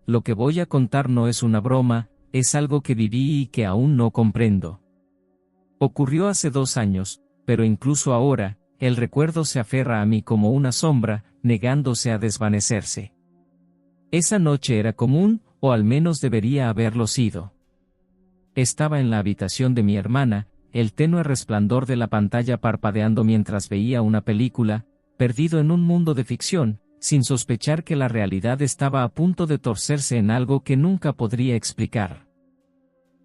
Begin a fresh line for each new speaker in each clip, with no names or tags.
lo que voy a contar no es una broma, es algo que viví y que aún no comprendo. Ocurrió hace 2 años, pero incluso ahora, el recuerdo se aferra a mí como una sombra, negándose a desvanecerse. Esa noche era común, o al menos debería haberlo sido. Estaba en la habitación de mi hermana, el tenue resplandor de la pantalla parpadeando mientras veía una película, perdido en un mundo de ficción, sin sospechar que la realidad estaba a punto de torcerse en algo que nunca podría explicar.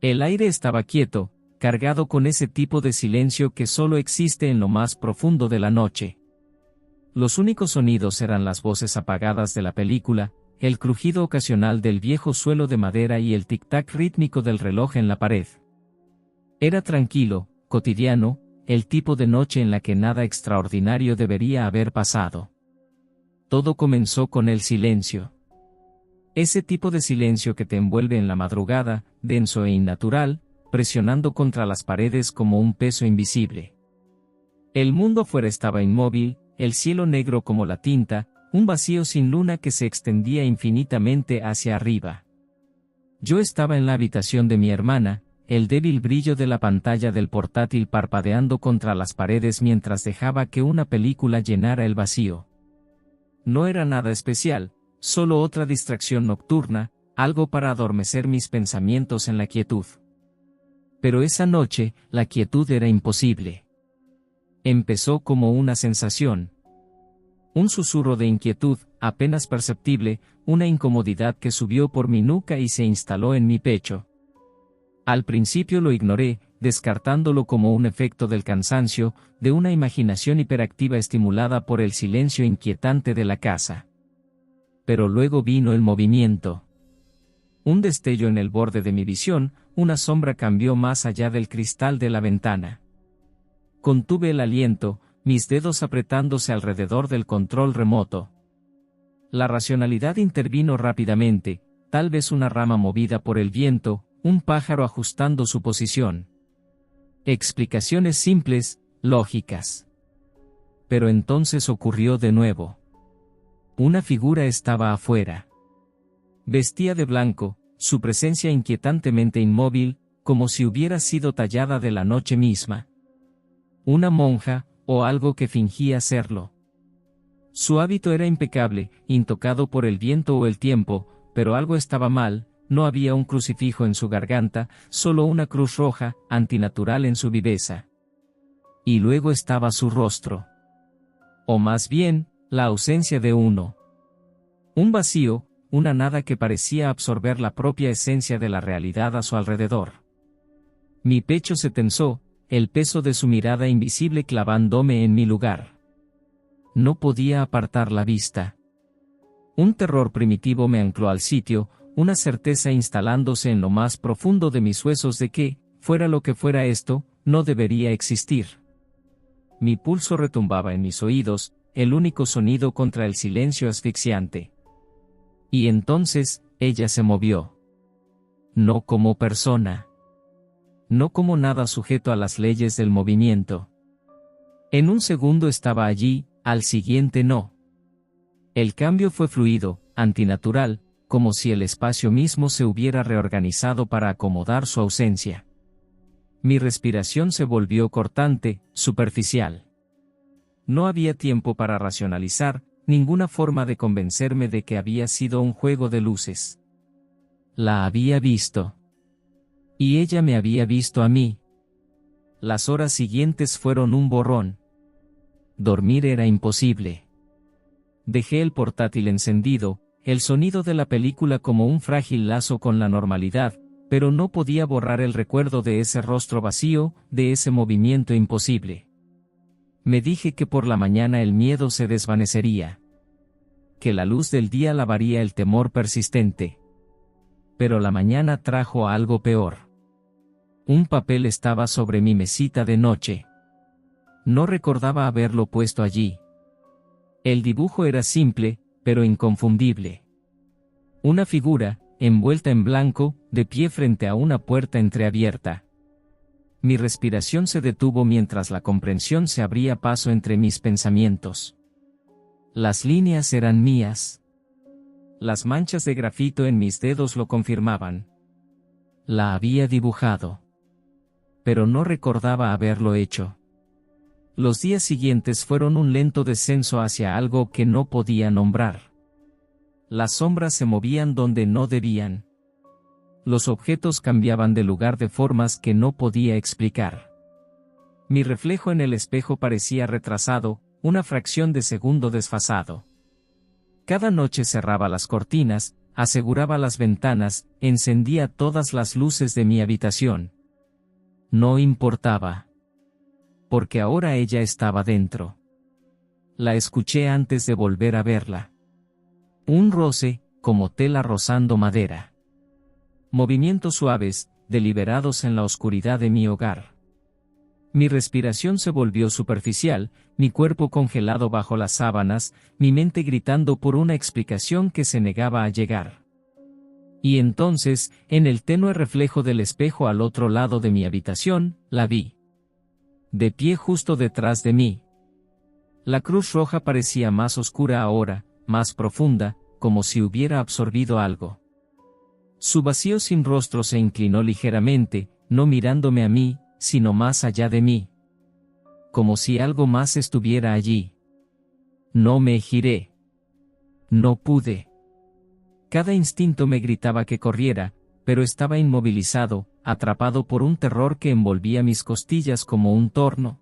El aire estaba quieto, cargado con ese tipo de silencio que solo existe en lo más profundo de la noche. Los únicos sonidos eran las voces apagadas de la película, el crujido ocasional del viejo suelo de madera y el tic-tac rítmico del reloj en la pared. Era tranquilo, cotidiano, el tipo de noche en la que nada extraordinario debería haber pasado. Todo comenzó con el silencio. Ese tipo de silencio que te envuelve en la madrugada, denso e innatural, presionando contra las paredes como un peso invisible. El mundo afuera estaba inmóvil, el cielo negro como la tinta, un vacío sin luna que se extendía infinitamente hacia arriba. Yo estaba en la habitación de mi hermana, el débil brillo de la pantalla del portátil parpadeando contra las paredes mientras dejaba que una película llenara el vacío. No era nada especial, solo otra distracción nocturna, algo para adormecer mis pensamientos en la quietud. Pero esa noche, la quietud era imposible. Empezó como una sensación. Un susurro de inquietud, apenas perceptible, una incomodidad que subió por mi nuca y se instaló en mi pecho. Al principio lo ignoré, descartándolo como un efecto del cansancio, de una imaginación hiperactiva estimulada por el silencio inquietante de la casa. Pero luego vino el movimiento. Un destello en el borde de mi visión, una sombra cambió más allá del cristal de la ventana. Contuve el aliento, mis dedos apretándose alrededor del control remoto. La racionalidad intervino rápidamente, tal vez una rama movida por el viento, un pájaro ajustando su posición. Explicaciones simples, lógicas. Pero entonces ocurrió de nuevo. Una figura estaba afuera. Vestía de blanco, su presencia inquietantemente inmóvil, como si hubiera sido tallada de la noche misma. Una monja, o algo que fingía serlo. Su hábito era impecable, intocado por el viento o el tiempo, pero algo estaba mal. No había un crucifijo en su garganta, solo una cruz roja, antinatural en su viveza. Y luego estaba su rostro. O más bien, la ausencia de uno. Un vacío, una nada que parecía absorber la propia esencia de la realidad a su alrededor. Mi pecho se tensó, el peso de su mirada invisible clavándome en mi lugar. No podía apartar la vista. Un terror primitivo me ancló al sitio, una certeza instalándose en lo más profundo de mis huesos de que, fuera lo que fuera esto, no debería existir. Mi pulso retumbaba en mis oídos, el único sonido contra el silencio asfixiante. Y entonces, ella se movió. No como persona. No como nada sujeto a las leyes del movimiento. En un segundo estaba allí, al siguiente no. El cambio fue fluido, antinatural, como si el espacio mismo se hubiera reorganizado para acomodar su ausencia. Mi respiración se volvió cortante, superficial. No había tiempo para racionalizar, ninguna forma de convencerme de que había sido un juego de luces. La había visto. Y ella me había visto a mí. Las horas siguientes fueron un borrón. Dormir era imposible. Dejé el portátil encendido, el sonido de la película como un frágil lazo con la normalidad, pero no podía borrar el recuerdo de ese rostro vacío, de ese movimiento imposible. Me dije que por la mañana el miedo se desvanecería. Que la luz del día lavaría el temor persistente. Pero la mañana trajo algo peor. Un papel estaba sobre mi mesita de noche. No recordaba haberlo puesto allí. El dibujo era simple, pero inconfundible. Una figura, envuelta en blanco, de pie frente a una puerta entreabierta. Mi respiración se detuvo mientras la comprensión se abría paso entre mis pensamientos. Las líneas eran mías. Las manchas de grafito en mis dedos lo confirmaban. La había dibujado. Pero no recordaba haberlo hecho. Los días siguientes fueron un lento descenso hacia algo que no podía nombrar. Las sombras se movían donde no debían. Los objetos cambiaban de lugar de formas que no podía explicar. Mi reflejo en el espejo parecía retrasado, una fracción de segundo desfasado. Cada noche cerraba las cortinas, aseguraba las ventanas, encendía todas las luces de mi habitación. No importaba. Porque ahora ella estaba dentro. La escuché antes de volver a verla. Un roce, como tela rozando madera. Movimientos suaves, deliberados en la oscuridad de mi hogar. Mi respiración se volvió superficial, mi cuerpo congelado bajo las sábanas, mi mente gritando por una explicación que se negaba a llegar. Y entonces, en el tenue reflejo del espejo al otro lado de mi habitación, la vi. De pie justo detrás de mí. La cruz roja parecía más oscura ahora, más profunda, como si hubiera absorbido algo. Su vacío sin rostro se inclinó ligeramente, no mirándome a mí, sino más allá de mí. Como si algo más estuviera allí. No me giré. No pude. Cada instinto me gritaba que corriera, pero estaba inmovilizado, atrapado por un terror que envolvía mis costillas como un torno.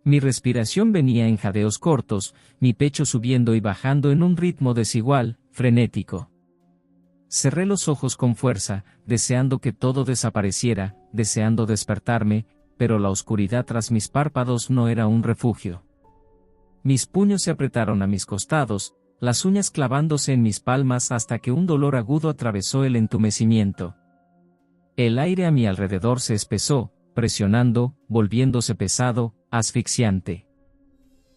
Mi respiración venía en jadeos cortos, mi pecho subiendo y bajando en un ritmo desigual, frenético. Cerré los ojos con fuerza, deseando que todo desapareciera, deseando despertarme, pero la oscuridad tras mis párpados no era un refugio. Mis puños se apretaron a mis costados, las uñas clavándose en mis palmas hasta que un dolor agudo atravesó el entumecimiento. El aire a mi alrededor se espesó, presionando, volviéndose pesado, asfixiante.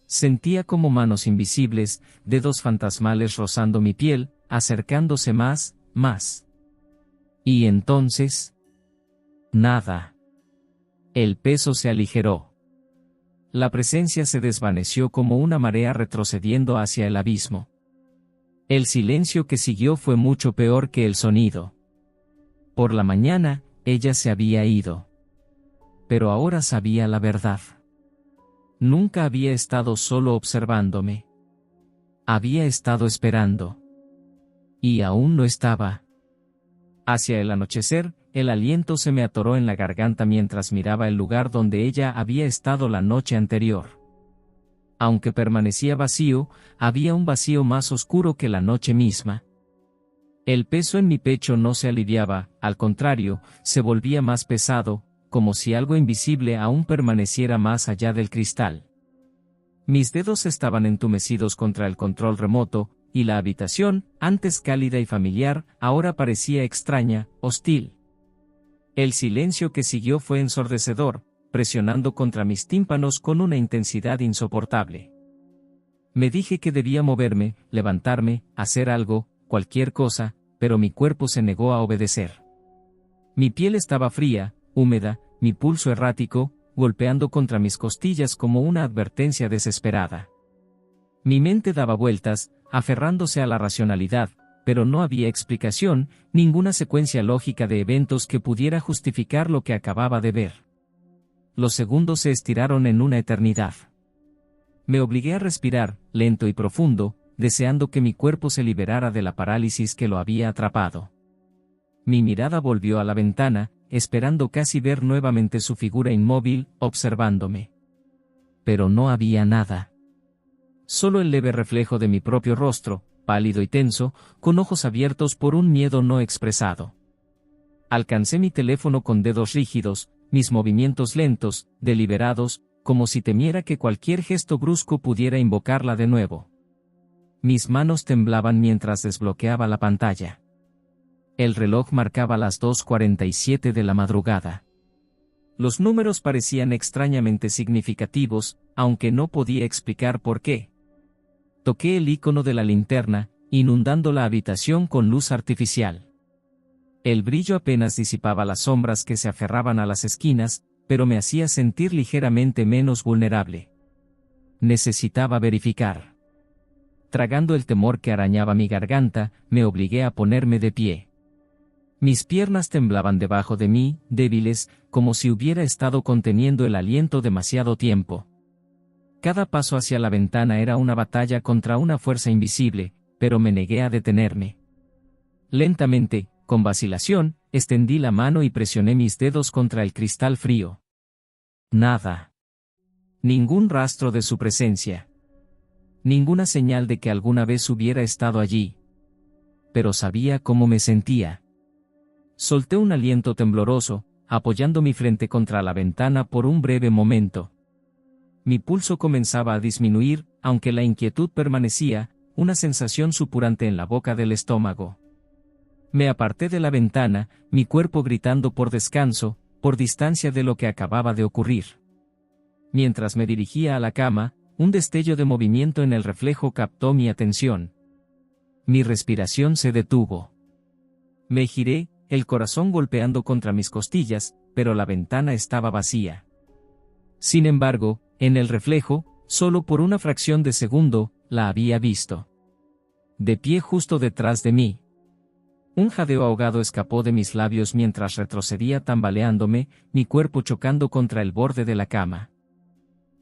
Sentía como manos invisibles, dedos fantasmales rozando mi piel, acercándose más. Y entonces... nada. El peso se aligeró. La presencia se desvaneció como una marea retrocediendo hacia el abismo. El silencio que siguió fue mucho peor que el sonido. Por la mañana, ella se había ido. Pero ahora sabía la verdad. Nunca había estado solo observándome. Había estado esperando. Y aún no estaba. Hacia el anochecer, el aliento se me atoró en la garganta mientras miraba el lugar donde ella había estado la noche anterior. Aunque permanecía vacío, había un vacío más oscuro que la noche misma. El peso en mi pecho no se aliviaba, al contrario, se volvía más pesado, como si algo invisible aún permaneciera más allá del cristal. Mis dedos estaban entumecidos contra el control remoto, y la habitación, antes cálida y familiar, ahora parecía extraña, hostil. El silencio que siguió fue ensordecedor, presionando contra mis tímpanos con una intensidad insoportable. Me dije que debía moverme, levantarme, hacer algo, cualquier cosa, pero mi cuerpo se negó a obedecer. Mi piel estaba fría, húmeda, mi pulso errático, golpeando contra mis costillas como una advertencia desesperada. Mi mente daba vueltas, aferrándose a la racionalidad, pero no había explicación, ninguna secuencia lógica de eventos que pudiera justificar lo que acababa de ver. Los segundos se estiraron en una eternidad. Me obligué a respirar, lento y profundo, deseando que mi cuerpo se liberara de la parálisis que lo había atrapado. Mi mirada volvió a la ventana, esperando casi ver nuevamente su figura inmóvil, observándome. Pero no había nada. Solo el leve reflejo de mi propio rostro, pálido y tenso, con ojos abiertos por un miedo no expresado. Alcancé mi teléfono con dedos rígidos, mis movimientos lentos, deliberados, como si temiera que cualquier gesto brusco pudiera invocarla de nuevo. Mis manos temblaban mientras desbloqueaba la pantalla. El reloj marcaba las 2:47 de la madrugada. Los números parecían extrañamente significativos, aunque no podía explicar por qué. Toqué el icono de la linterna, inundando la habitación con luz artificial. El brillo apenas disipaba las sombras que se aferraban a las esquinas, pero me hacía sentir ligeramente menos vulnerable. Necesitaba verificar. Tragando el temor que arañaba mi garganta, me obligué a ponerme de pie. Mis piernas temblaban debajo de mí, débiles, como si hubiera estado conteniendo el aliento demasiado tiempo. Cada paso hacia la ventana era una batalla contra una fuerza invisible, pero me negué a detenerme. Lentamente, con vacilación, extendí la mano y presioné mis dedos contra el cristal frío. Nada. Ningún rastro de su presencia. Ninguna señal de que alguna vez hubiera estado allí. Pero sabía cómo me sentía. Solté un aliento tembloroso, apoyando mi frente contra la ventana por un breve momento. Mi pulso comenzaba a disminuir, aunque la inquietud permanecía, una sensación supurante en la boca del estómago. Me aparté de la ventana, mi cuerpo gritando por descanso, por distancia de lo que acababa de ocurrir. Mientras me dirigía a la cama, un destello de movimiento en el reflejo captó mi atención. Mi respiración se detuvo. Me giré, el corazón golpeando contra mis costillas, pero la ventana estaba vacía. Sin embargo, en el reflejo, solo por una fracción de segundo, la había visto. De pie justo detrás de mí. Un jadeo ahogado escapó de mis labios mientras retrocedía tambaleándome, mi cuerpo chocando contra el borde de la cama.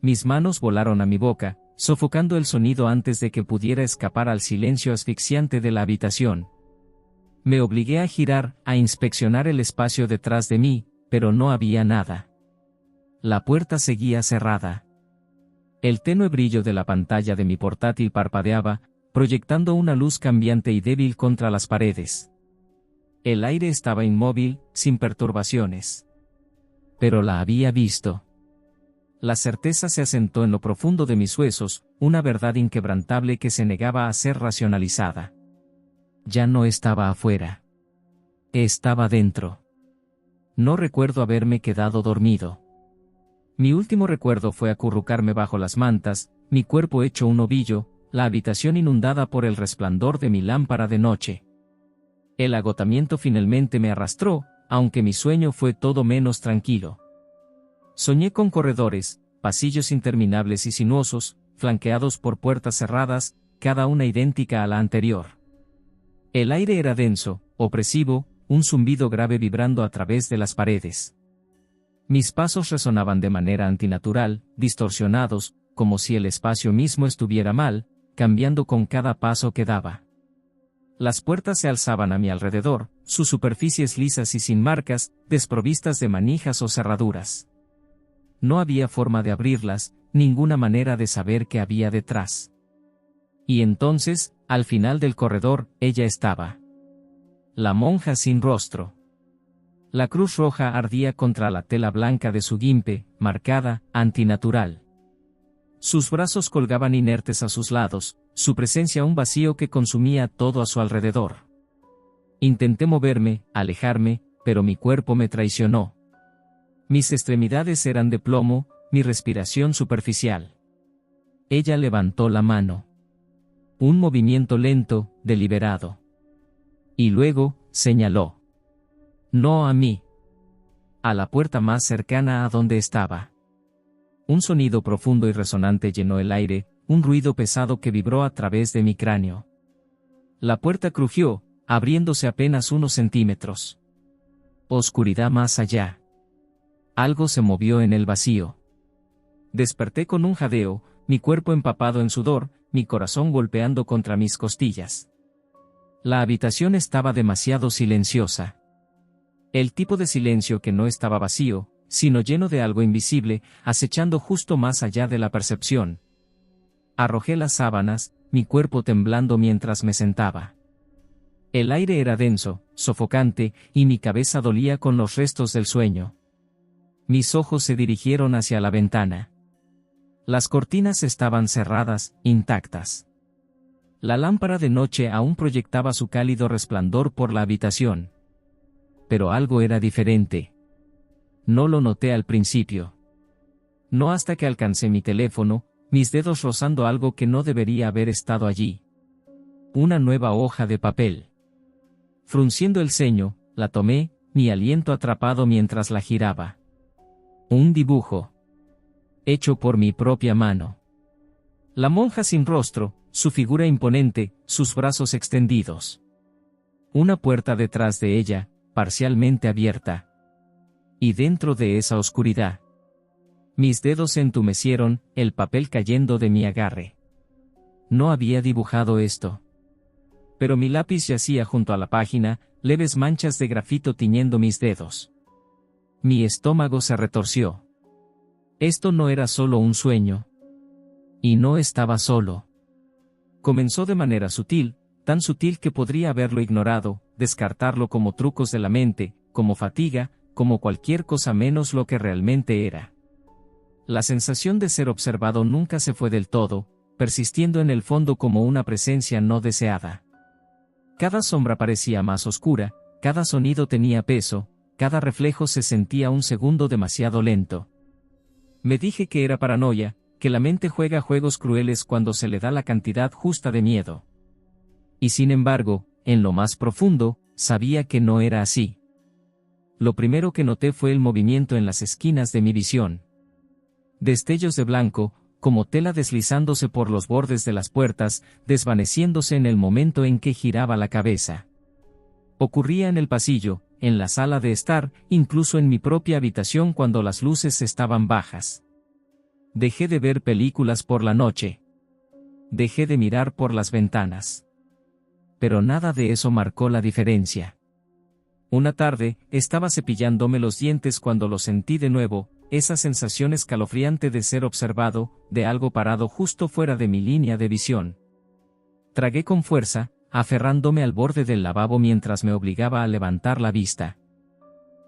Mis manos volaron a mi boca, sofocando el sonido antes de que pudiera escapar al silencio asfixiante de la habitación. Me obligué a girar, a inspeccionar el espacio detrás de mí, pero no había nada. La puerta seguía cerrada. El tenue brillo de la pantalla de mi portátil parpadeaba, proyectando una luz cambiante y débil contra las paredes. El aire estaba inmóvil, sin perturbaciones. Pero la había visto. La certeza se asentó en lo profundo de mis huesos, una verdad inquebrantable que se negaba a ser racionalizada. Ya no estaba afuera. Estaba dentro. No recuerdo haberme quedado dormido. Mi último recuerdo fue acurrucarme bajo las mantas, mi cuerpo hecho un ovillo, la habitación inundada por el resplandor de mi lámpara de noche. El agotamiento finalmente me arrastró, aunque mi sueño fue todo menos tranquilo. Soñé con corredores, pasillos interminables y sinuosos, flanqueados por puertas cerradas, cada una idéntica a la anterior. El aire era denso, opresivo, un zumbido grave vibrando a través de las paredes. Mis pasos resonaban de manera antinatural, distorsionados, como si el espacio mismo estuviera mal, cambiando con cada paso que daba. Las puertas se alzaban a mi alrededor, sus superficies lisas y sin marcas, desprovistas de manijas o cerraduras. No había forma de abrirlas, ninguna manera de saber qué había detrás. Y entonces, al final del corredor, ella estaba. La monja sin rostro. La cruz roja ardía contra la tela blanca de su guimpe, marcada, antinatural. Sus brazos colgaban inertes a sus lados, su presencia un vacío que consumía todo a su alrededor. Intenté moverme, alejarme, pero mi cuerpo me traicionó. Mis extremidades eran de plomo, mi respiración superficial. Ella levantó la mano. Un movimiento lento, deliberado. Y luego, señaló. No a mí. A la puerta más cercana a donde estaba. Un sonido profundo y resonante llenó el aire, un ruido pesado que vibró a través de mi cráneo. La puerta crujió, abriéndose apenas unos centímetros. Oscuridad más allá. Algo se movió en el vacío. Desperté con un jadeo, mi cuerpo empapado en sudor, mi corazón golpeando contra mis costillas. La habitación estaba demasiado silenciosa. El tipo de silencio que no estaba vacío, sino lleno de algo invisible, acechando justo más allá de la percepción. Arrojé las sábanas, mi cuerpo temblando mientras me sentaba. El aire era denso, sofocante, y mi cabeza dolía con los restos del sueño. Mis ojos se dirigieron hacia la ventana. Las cortinas estaban cerradas, intactas. La lámpara de noche aún proyectaba su cálido resplandor por la habitación. Pero algo era diferente. No lo noté al principio. No hasta que alcancé mi teléfono, mis dedos rozando algo que no debería haber estado allí. Una nueva hoja de papel. Frunciendo el ceño, la tomé, mi aliento atrapado mientras la giraba. Un dibujo. Hecho por mi propia mano. La monja sin rostro, su figura imponente, sus brazos extendidos. Una puerta detrás de ella, parcialmente abierta. Y dentro de esa oscuridad, mis dedos se entumecieron, el papel cayendo de mi agarre. No había dibujado esto. Pero mi lápiz yacía junto a la página, leves manchas de grafito tiñendo mis dedos. Mi estómago se retorció. Esto no era solo un sueño. Y no estaba solo. Comenzó de manera sutil, tan sutil que podría haberlo ignorado, descartarlo como trucos de la mente, como fatiga, como cualquier cosa menos lo que realmente era. La sensación de ser observado nunca se fue del todo, persistiendo en el fondo como una presencia no deseada. Cada sombra parecía más oscura, cada sonido tenía peso, cada reflejo se sentía un segundo demasiado lento. Me dije que era paranoia, que la mente juega juegos crueles cuando se le da la cantidad justa de miedo. Y sin embargo, en lo más profundo, sabía que no era así. Lo primero que noté fue el movimiento en las esquinas de mi visión. Destellos de blanco, como tela deslizándose por los bordes de las puertas, desvaneciéndose en el momento en que giraba la cabeza. Ocurría en el pasillo, en la sala de estar, incluso en mi propia habitación cuando las luces estaban bajas. Dejé de ver películas por la noche. Dejé de mirar por las ventanas. Pero nada de eso marcó la diferencia. Una tarde, estaba cepillándome los dientes cuando lo sentí de nuevo, esa sensación escalofriante de ser observado, de algo parado justo fuera de mi línea de visión. Tragué con fuerza, aferrándome al borde del lavabo mientras me obligaba a levantar la vista.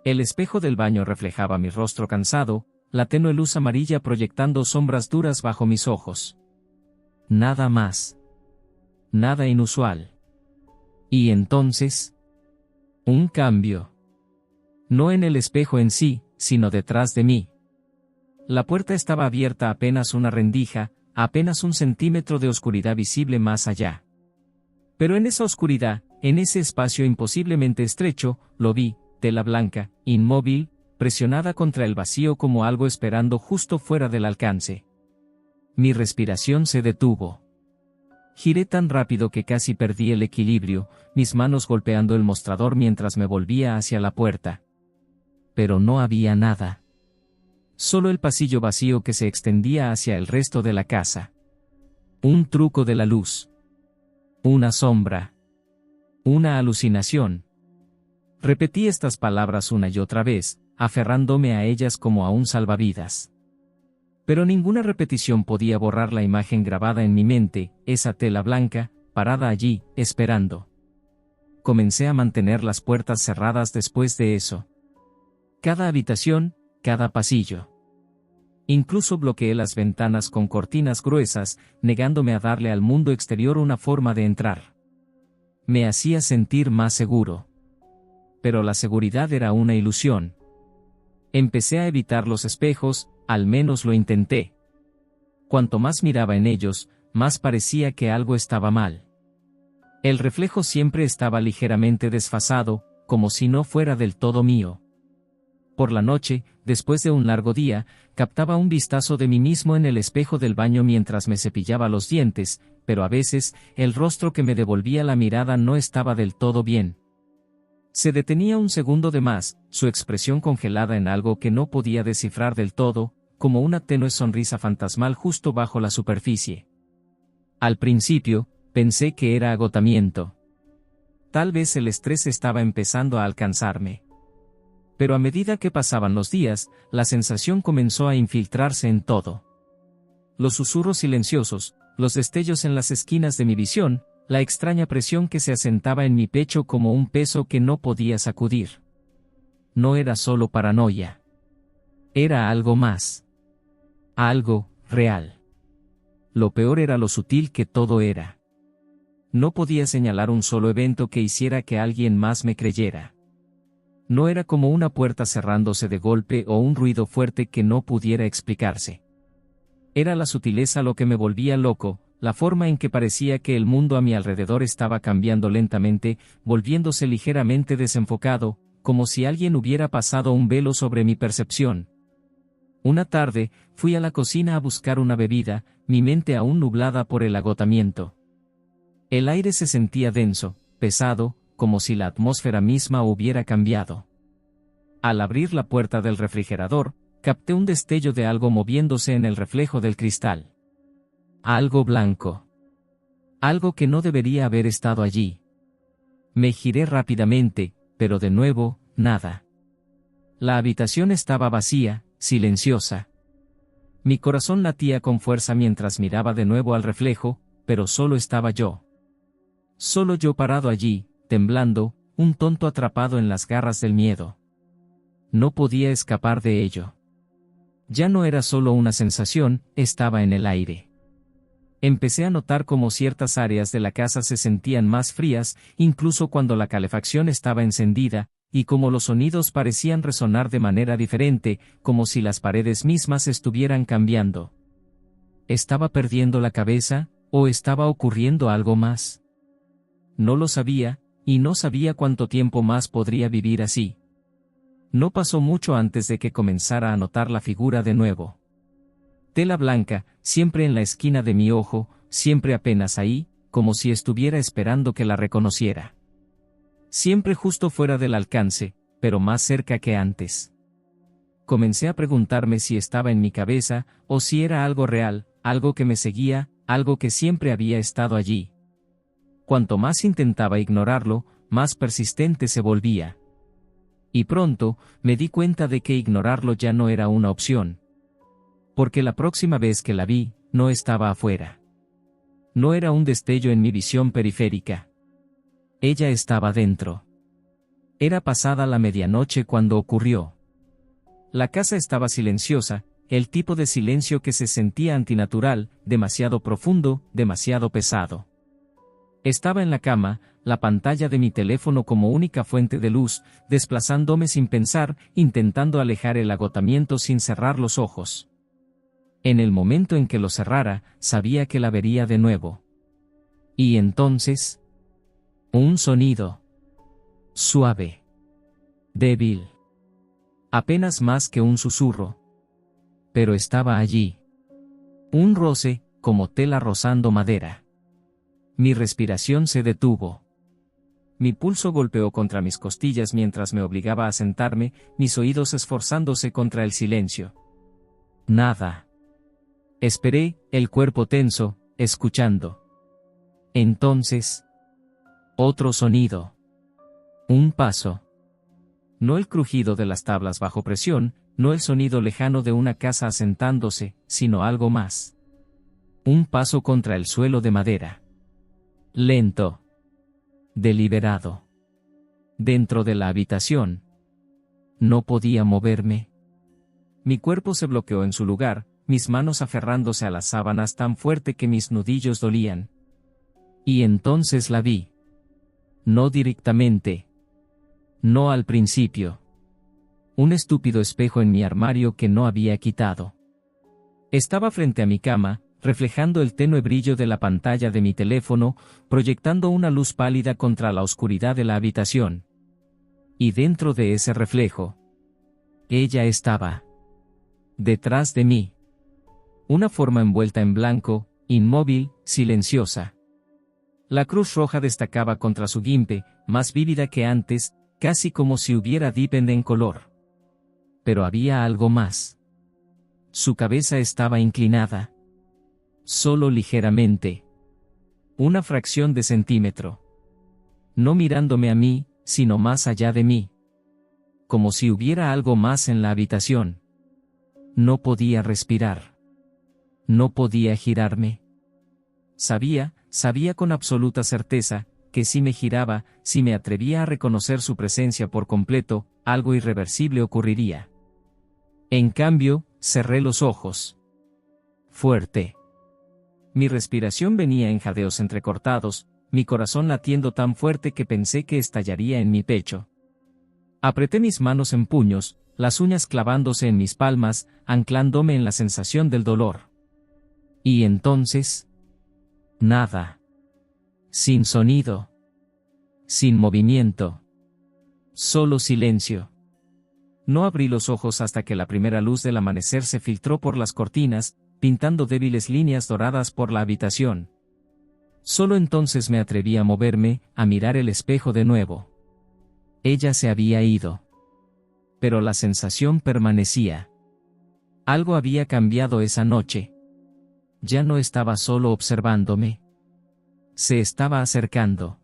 El espejo del baño reflejaba mi rostro cansado, la tenue luz amarilla proyectando sombras duras bajo mis ojos. Nada más. Nada inusual. Y entonces, un cambio. No en el espejo en sí, sino detrás de mí. La puerta estaba abierta apenas una rendija, apenas un centímetro de oscuridad visible más allá. Pero en esa oscuridad, en ese espacio imposiblemente estrecho, lo vi, tela blanca, inmóvil, presionada contra el vacío como algo esperando justo fuera del alcance. Mi respiración se detuvo. Giré tan rápido que casi perdí el equilibrio, mis manos golpeando el mostrador mientras me volvía hacia la puerta. Pero no había nada. Solo el pasillo vacío que se extendía hacia el resto de la casa. Un truco de la luz. Una sombra. Una alucinación. Repetí estas palabras una y otra vez, aferrándome a ellas como a un salvavidas. Pero ninguna repetición podía borrar la imagen grabada en mi mente, esa tela blanca, parada allí, esperando. Comencé a mantener las puertas cerradas después de eso. Cada habitación, cada pasillo. Incluso bloqueé las ventanas con cortinas gruesas, negándome a darle al mundo exterior una forma de entrar. Me hacía sentir más seguro. Pero la seguridad era una ilusión. Empecé a evitar los espejos, al menos lo intenté. Cuanto más miraba en ellos, más parecía que algo estaba mal. El reflejo siempre estaba ligeramente desfasado, como si no fuera del todo mío. Por la noche, después de un largo día, captaba un vistazo de mí mismo en el espejo del baño mientras me cepillaba los dientes, pero a veces, el rostro que me devolvía la mirada no estaba del todo bien. Se detenía un segundo de más, su expresión congelada en algo que no podía descifrar del todo, como una tenue sonrisa fantasmal justo bajo la superficie. Al principio, pensé que era agotamiento. Tal vez el estrés estaba empezando a alcanzarme. Pero a medida que pasaban los días, la sensación comenzó a infiltrarse en todo. Los susurros silenciosos, los destellos en las esquinas de mi visión, la extraña presión que se asentaba en mi pecho como un peso que no podía sacudir. No era solo paranoia. Era algo más. Algo real. Lo peor era lo sutil que todo era. No podía señalar un solo evento que hiciera que alguien más me creyera. No era como una puerta cerrándose de golpe o un ruido fuerte que no pudiera explicarse. Era la sutileza lo que me volvía loco, la forma en que parecía que el mundo a mi alrededor estaba cambiando lentamente, volviéndose ligeramente desenfocado, como si alguien hubiera pasado un velo sobre mi percepción. Una tarde, fui a la cocina a buscar una bebida, mi mente aún nublada por el agotamiento. El aire se sentía denso, pesado, como si la atmósfera misma hubiera cambiado. Al abrir la puerta del refrigerador, capté un destello de algo moviéndose en el reflejo del cristal. Algo blanco. Algo que no debería haber estado allí. Me giré rápidamente, pero de nuevo, nada. La habitación estaba vacía, silenciosa. Mi corazón latía con fuerza mientras miraba de nuevo al reflejo, pero solo estaba yo. Solo yo parado allí, temblando, un tonto atrapado en las garras del miedo. No podía escapar de ello. Ya no era solo una sensación, estaba en el aire. Empecé a notar cómo ciertas áreas de la casa se sentían más frías, incluso cuando la calefacción estaba encendida, y cómo los sonidos parecían resonar de manera diferente, como si las paredes mismas estuvieran cambiando. ¿Estaba perdiendo la cabeza, o estaba ocurriendo algo más? No lo sabía, y no sabía cuánto tiempo más podría vivir así. No pasó mucho antes de que comenzara a notar la figura de nuevo. Tela blanca, siempre en la esquina de mi ojo, siempre apenas ahí, como si estuviera esperando que la reconociera. Siempre justo fuera del alcance, pero más cerca que antes. Comencé a preguntarme si estaba en mi cabeza, o si era algo real, algo que me seguía, algo que siempre había estado allí. Cuanto más intentaba ignorarlo, más persistente se volvía. Y pronto, me di cuenta de que ignorarlo ya no era una opción. Porque la próxima vez que la vi, no estaba afuera. No era un destello en mi visión periférica. Ella estaba dentro. Era pasada la medianoche cuando ocurrió. La casa estaba silenciosa, el tipo de silencio que se sentía antinatural, demasiado profundo, demasiado pesado. Estaba en la cama, la pantalla de mi teléfono como única fuente de luz, desplazándome sin pensar, intentando alejar el agotamiento sin cerrar los ojos. En el momento en que lo cerrara, sabía que la vería de nuevo. Y entonces, un sonido. Suave. Débil. Apenas más que un susurro. Pero estaba allí. Un roce, como tela rozando madera. Mi respiración se detuvo. Mi pulso golpeó contra mis costillas mientras me obligaba a sentarme, mis oídos esforzándose contra el silencio. Nada. Esperé, el cuerpo tenso, escuchando. Entonces, otro sonido. Un paso. No el crujido de las tablas bajo presión, no el sonido lejano de una casa asentándose, sino algo más. Un paso contra el suelo de madera. Lento. Deliberado. Dentro de la habitación. No podía moverme. Mi cuerpo se bloqueó en su lugar, mis manos aferrándose a las sábanas tan fuerte que mis nudillos dolían. Y entonces la vi. No directamente. No al principio. Un estúpido espejo en mi armario que no había quitado. Estaba frente a mi cama, reflejando el tenue brillo de la pantalla de mi teléfono, proyectando una luz pálida contra la oscuridad de la habitación. Y dentro de ese reflejo, ella estaba. Detrás de mí. Una forma envuelta en blanco, inmóvil, silenciosa. La cruz roja destacaba contra su guimpe, más vívida que antes, casi como si hubiera dipende en color. Pero había algo más. Su cabeza estaba inclinada. Solo ligeramente. Una fracción de centímetro. No mirándome a mí, sino más allá de mí. Como si hubiera algo más en la habitación. No podía respirar. No podía girarme. Sabía con absoluta certeza, que si me giraba, si me atrevía a reconocer su presencia por completo, algo irreversible ocurriría. En cambio, cerré los ojos. Fuerte. Mi respiración venía en jadeos entrecortados, mi corazón latiendo tan fuerte que pensé que estallaría en mi pecho. Apreté mis manos en puños, las uñas clavándose en mis palmas, anclándome en la sensación del dolor. Y entonces... nada. Sin sonido. Sin movimiento. Solo silencio. No abrí los ojos hasta que la primera luz del amanecer se filtró por las cortinas, pintando débiles líneas doradas por la habitación. Solo entonces me atreví a moverme, a mirar el espejo de nuevo. Ella se había ido. Pero la sensación permanecía. Algo había cambiado esa noche. Ya no estaba solo observándome. Se estaba acercando.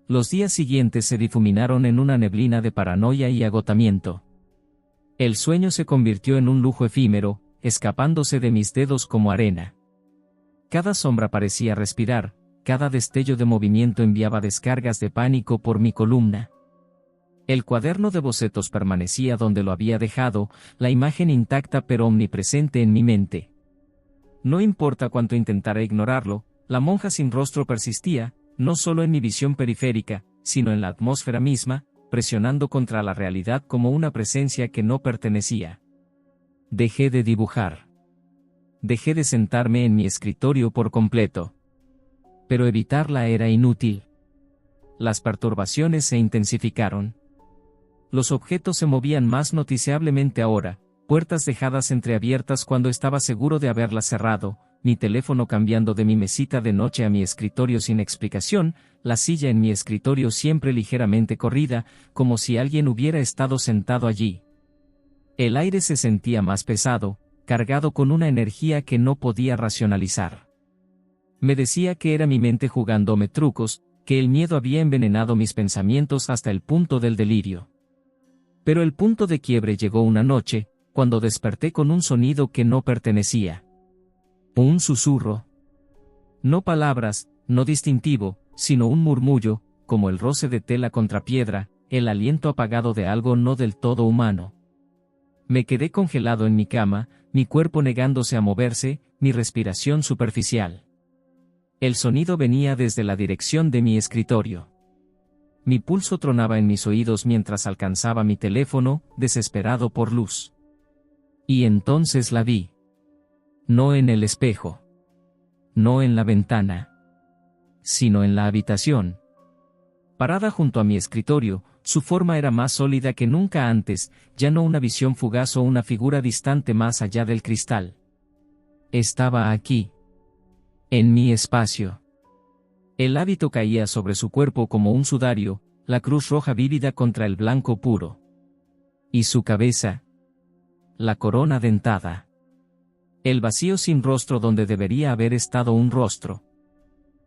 Los días siguientes se difuminaron en una neblina de paranoia y agotamiento. El sueño se convirtió en un lujo efímero, escapándose de mis dedos como arena. Cada sombra parecía respirar, cada destello de movimiento enviaba descargas de pánico por mi columna. El cuaderno de bocetos permanecía donde lo había dejado, la imagen intacta pero omnipresente en mi mente. No importa cuánto intentara ignorarlo, la monja sin rostro persistía, no solo en mi visión periférica, sino en la atmósfera misma, presionando contra la realidad como una presencia que no pertenecía. Dejé de dibujar. Dejé de sentarme en mi escritorio por completo. Pero evitarla era inútil. Las perturbaciones se intensificaron. Los objetos se movían más noticiablemente ahora, puertas dejadas entreabiertas cuando estaba seguro de haberlas cerrado, mi teléfono cambiando de mi mesita de noche a mi escritorio sin explicación, la silla en mi escritorio siempre ligeramente corrida, como si alguien hubiera estado sentado allí. El aire se sentía más pesado, cargado con una energía que no podía racionalizar. Me decía que era mi mente jugándome trucos, que el miedo había envenenado mis pensamientos hasta el punto del delirio. Pero el punto de quiebre llegó una noche, cuando desperté con un sonido que no pertenecía. Un susurro. No palabras, no distintivo, sino un murmullo, como el roce de tela contra piedra, el aliento apagado de algo no del todo humano. Me quedé congelado en mi cama, mi cuerpo negándose a moverse, mi respiración superficial. El sonido venía desde la dirección de mi escritorio. Mi pulso tronaba en mis oídos mientras alcanzaba mi teléfono, desesperado por luz. Y entonces la vi. No en el espejo. No en la ventana. Sino en la habitación. Parada junto a mi escritorio, su forma era más sólida que nunca antes, ya no una visión fugaz o una figura distante más allá del cristal. Estaba aquí. En mi espacio. El hábito caía sobre su cuerpo como un sudario, la cruz roja vívida contra el blanco puro. Y su cabeza. La corona dentada. El vacío sin rostro donde debería haber estado un rostro.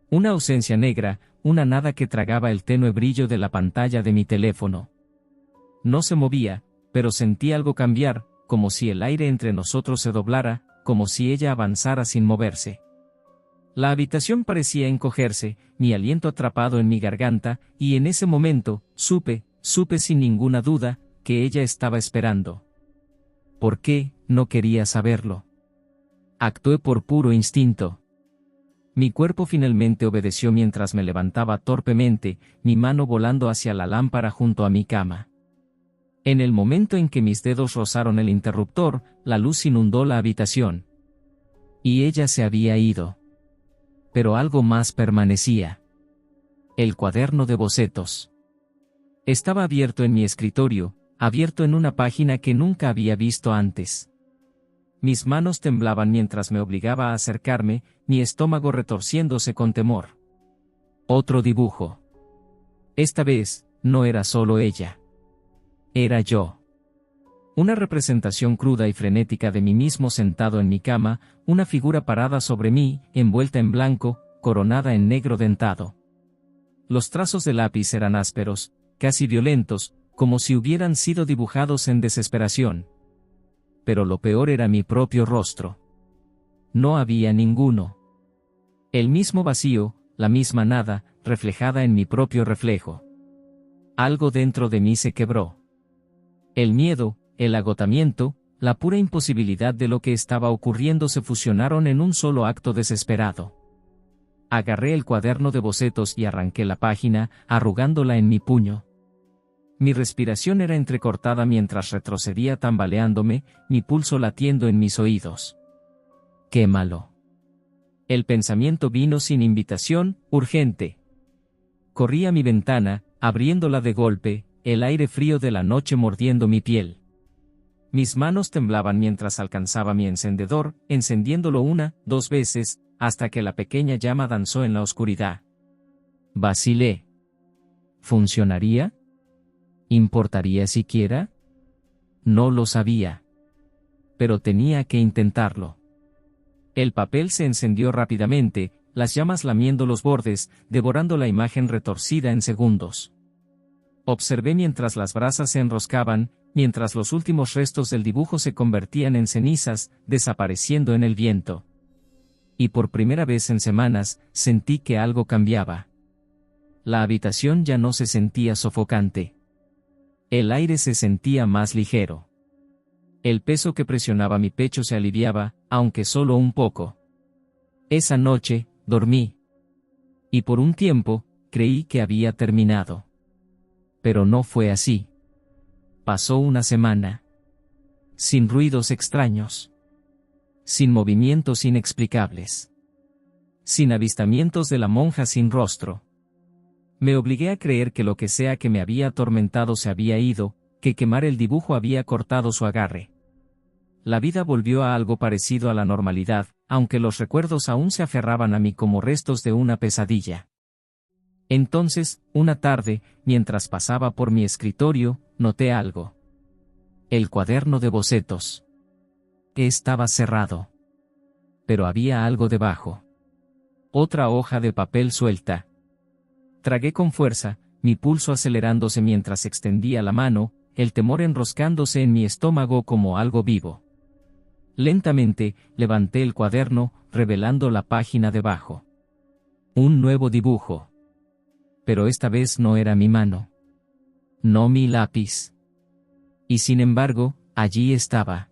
Una ausencia negra, una nada que tragaba el tenue brillo de la pantalla de mi teléfono. No se movía, pero sentí algo cambiar, como si el aire entre nosotros se doblara, como si ella avanzara sin moverse. La habitación parecía encogerse, mi aliento atrapado en mi garganta, y en ese momento, supe sin ninguna duda, que ella estaba esperando. ¿Por qué? No quería saberlo. Actué por puro instinto. Mi cuerpo finalmente obedeció mientras me levantaba torpemente, mi mano volando hacia la lámpara junto a mi cama. En el momento en que mis dedos rozaron el interruptor, la luz inundó la habitación. Y ella se había ido. Pero algo más permanecía. El cuaderno de bocetos. Estaba abierto en mi escritorio, abierto en una página que nunca había visto antes. Mis manos temblaban mientras me obligaba a acercarme, mi estómago retorciéndose con temor. Otro dibujo. Esta vez, no era solo ella. Era yo. Una representación cruda y frenética de mí mismo sentado en mi cama, una figura parada sobre mí, envuelta en blanco, coronada en negro dentado. Los trazos de lápiz eran ásperos, casi violentos, como si hubieran sido dibujados en desesperación. Pero lo peor era mi propio rostro. No había ninguno. El mismo vacío, la misma nada, reflejada en mi propio reflejo. Algo dentro de mí se quebró. El miedo, el agotamiento, la pura imposibilidad de lo que estaba ocurriendo se fusionaron en un solo acto desesperado. Agarré el cuaderno de bocetos y arranqué la página, arrugándola en mi puño. Mi respiración era entrecortada mientras retrocedía tambaleándome, mi pulso latiendo en mis oídos. ¡Quémalo! El pensamiento vino sin invitación, urgente. Corrí a mi ventana, abriéndola de golpe, el aire frío de la noche mordiendo mi piel. Mis manos temblaban mientras alcanzaba mi encendedor, encendiéndolo 1, 2 veces, hasta que la pequeña llama danzó en la oscuridad. Vacilé. ¿Funcionaría? ¿Importaría siquiera? No lo sabía. Pero tenía que intentarlo. El papel se encendió rápidamente, las llamas lamiendo los bordes, devorando la imagen retorcida en segundos. Observé mientras las brasas se enroscaban, mientras los últimos restos del dibujo se convertían en cenizas, desapareciendo en el viento. Y por primera vez en semanas, sentí que algo cambiaba. La habitación ya no se sentía sofocante. El aire se sentía más ligero. El peso que presionaba mi pecho se aliviaba, aunque solo un poco. Esa noche, dormí. Y por un tiempo, creí que había terminado. Pero no fue así. Pasó una semana. Sin ruidos extraños. Sin movimientos inexplicables. Sin avistamientos de la monja sin rostro. Me obligué a creer que lo que sea que me había atormentado se había ido, que quemar el dibujo había cortado su agarre. La vida volvió a algo parecido a la normalidad, aunque los recuerdos aún se aferraban a mí como restos de una pesadilla. Entonces, una tarde, mientras pasaba por mi escritorio, noté algo. El cuaderno de bocetos. Estaba cerrado. Pero había algo debajo. Otra hoja de papel suelta. Tragué con fuerza, mi pulso acelerándose mientras extendía la mano, el temor enroscándose en mi estómago como algo vivo. Lentamente, levanté el cuaderno, revelando la página debajo. Un nuevo dibujo. Pero esta vez no era mi mano. No mi lápiz. Y sin embargo, allí estaba.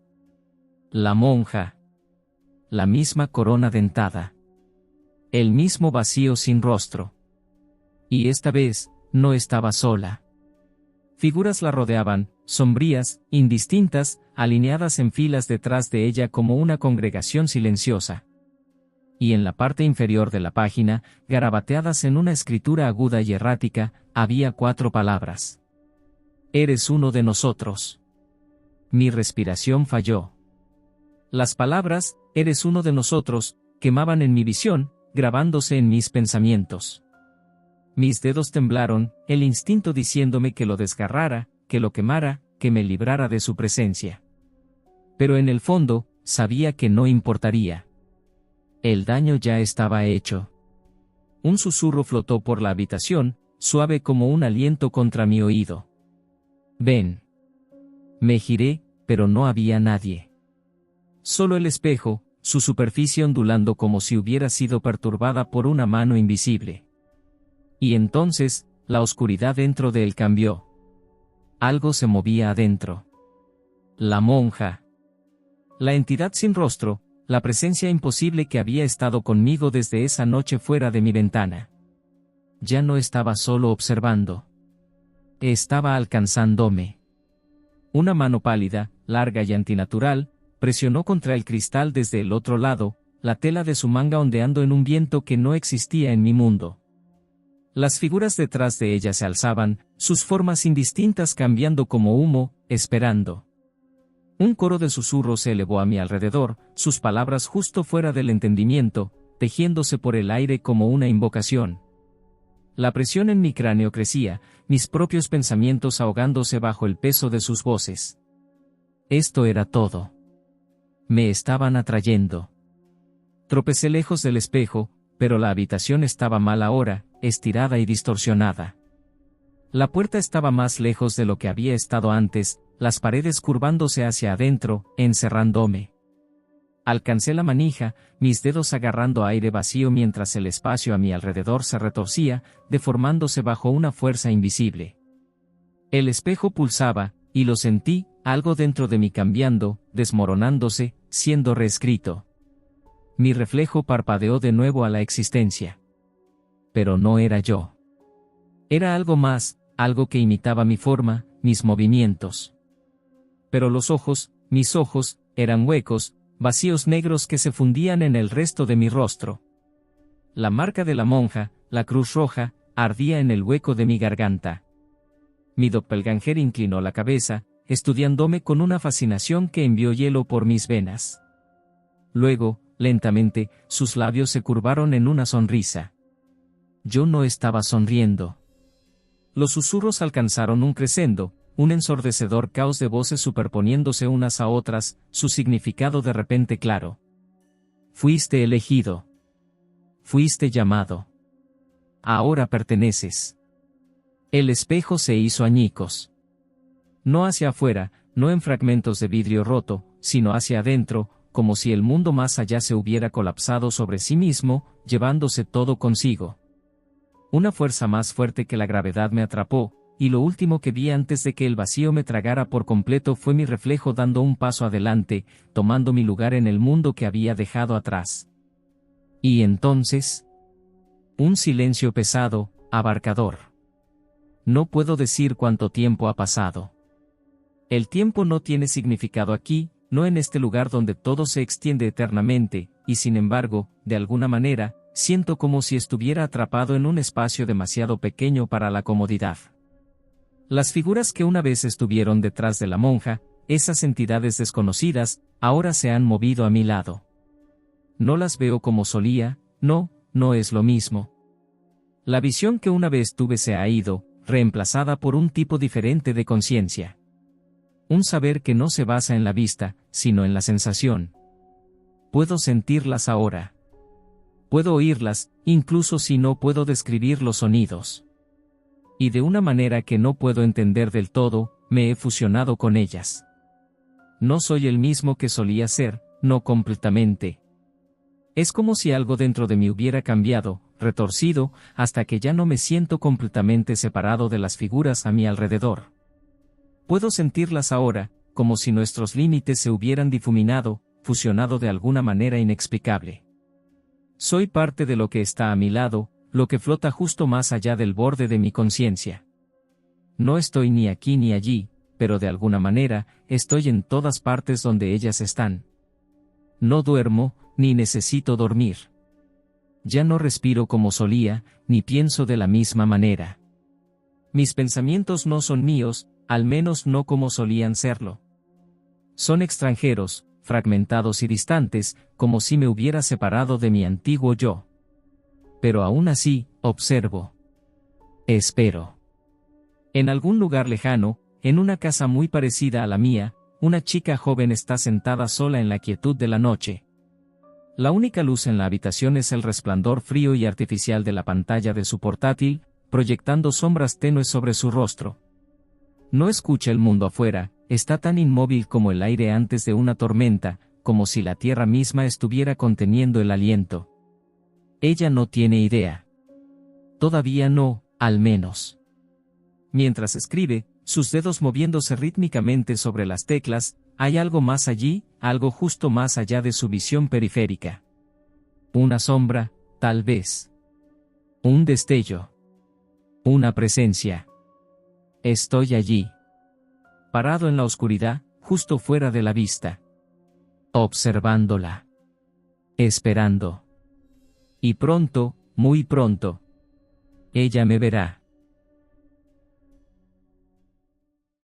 La monja. La misma corona dentada. El mismo vacío sin rostro. Y esta vez, no estaba sola. Figuras la rodeaban, sombrías, indistintas, alineadas en filas detrás de ella como una congregación silenciosa. Y en la parte inferior de la página, garabateadas en una escritura aguda y errática, había 4 palabras. Eres uno de nosotros. Mi respiración falló. Las palabras, eres uno de nosotros, quemaban en mi visión, grabándose en mis pensamientos. Mis dedos temblaron, el instinto diciéndome que lo desgarrara, que lo quemara, que me librara de su presencia. Pero en el fondo, sabía que no importaría. El daño ya estaba hecho. Un susurro flotó por la habitación, suave como un aliento contra mi oído. Ven. Me giré, pero no había nadie. Solo el espejo, su superficie ondulando como si hubiera sido perturbada por una mano invisible. Y entonces, la oscuridad dentro de él cambió. Algo se movía adentro. La monja. La entidad sin rostro, la presencia imposible que había estado conmigo desde esa noche fuera de mi ventana. Ya no estaba solo observando. Estaba alcanzándome. Una mano pálida, larga y antinatural, presionó contra el cristal desde el otro lado, la tela de su manga ondeando en un viento que no existía en mi mundo. Las figuras detrás de ella se alzaban, sus formas indistintas cambiando como humo, esperando. Un coro de susurros se elevó a mi alrededor, sus palabras justo fuera del entendimiento, tejiéndose por el aire como una invocación. La presión en mi cráneo crecía, mis propios pensamientos ahogándose bajo el peso de sus voces. Esto era todo. Me estaban atrayendo. Tropecé lejos del espejo, pero la habitación estaba mal ahora, estirada y distorsionada. La puerta estaba más lejos de lo que había estado antes, las paredes curvándose hacia adentro, encerrándome. Alcancé la manija, mis dedos agarrando aire vacío mientras el espacio a mi alrededor se retorcía, deformándose bajo una fuerza invisible. El espejo pulsaba, y lo sentí, algo dentro de mí cambiando, desmoronándose, siendo reescrito. Mi reflejo parpadeó de nuevo a la existencia. Pero no era yo. Era algo más, algo que imitaba mi forma, mis movimientos. Pero los ojos, mis ojos, eran huecos, vacíos negros que se fundían en el resto de mi rostro. La marca de la monja, la cruz roja, ardía en el hueco de mi garganta. Mi doppelganger inclinó la cabeza, estudiándome con una fascinación que envió hielo por mis venas. Luego, lentamente, sus labios se curvaron en una sonrisa. Yo no estaba sonriendo. Los susurros alcanzaron un crescendo, un ensordecedor caos de voces superponiéndose unas a otras, su significado de repente claro. Fuiste elegido. Fuiste llamado. Ahora perteneces. El espejo se hizo añicos. No hacia afuera, no en fragmentos de vidrio roto, sino hacia adentro, como si el mundo más allá se hubiera colapsado sobre sí mismo, llevándose todo consigo. Una fuerza más fuerte que la gravedad me atrapó, y lo último que vi antes de que el vacío me tragara por completo fue mi reflejo dando un paso adelante, tomando mi lugar en el mundo que había dejado atrás. Y entonces, un silencio pesado, abarcador. No puedo decir cuánto tiempo ha pasado. El tiempo no tiene significado aquí, no en este lugar donde todo se extiende eternamente, y sin embargo, de alguna manera, siento como si estuviera atrapado en un espacio demasiado pequeño para la comodidad. Las figuras que una vez estuvieron detrás de la monja, esas entidades desconocidas, ahora se han movido a mi lado. No las veo como solía, no es lo mismo. La visión que una vez tuve se ha ido, reemplazada por un tipo diferente de conciencia. Un saber que no se basa en la vista, sino en la sensación. Puedo sentirlas ahora. Puedo oírlas, incluso si no puedo describir los sonidos. Y de una manera que no puedo entender del todo, me he fusionado con ellas. No soy el mismo que solía ser, no completamente. Es como si algo dentro de mí hubiera cambiado, retorcido, hasta que ya no me siento completamente separado de las figuras a mi alrededor. Puedo sentirlas ahora, como si nuestros límites se hubieran difuminado, fusionado de alguna manera inexplicable. Soy parte de lo que está a mi lado, lo que flota justo más allá del borde de mi conciencia. No estoy ni aquí ni allí, pero de alguna manera, estoy en todas partes donde ellas están. No duermo, ni necesito dormir. Ya no respiro como solía, ni pienso de la misma manera. Mis pensamientos no son míos, al menos no como solían serlo. Son extranjeros, fragmentados y distantes, como si me hubiera separado de mi antiguo yo. Pero aún así, observo. Espero. En algún lugar lejano, en una casa muy parecida a la mía, una chica joven está sentada sola en la quietud de la noche. La única luz en la habitación es el resplandor frío y artificial de la pantalla de su portátil, proyectando sombras tenues sobre su rostro. No escucha el mundo afuera, está tan inmóvil como el aire antes de una tormenta, como si la tierra misma estuviera conteniendo el aliento. Ella no tiene idea. Todavía no, al menos. Mientras escribe, sus dedos moviéndose rítmicamente sobre las teclas, hay algo más allí, algo justo más allá de su visión periférica. Una sombra, tal vez. Un destello. Una presencia. Estoy allí. Parado en la oscuridad, justo fuera de la vista. Observándola. Esperando. Y pronto, muy pronto, ella me verá.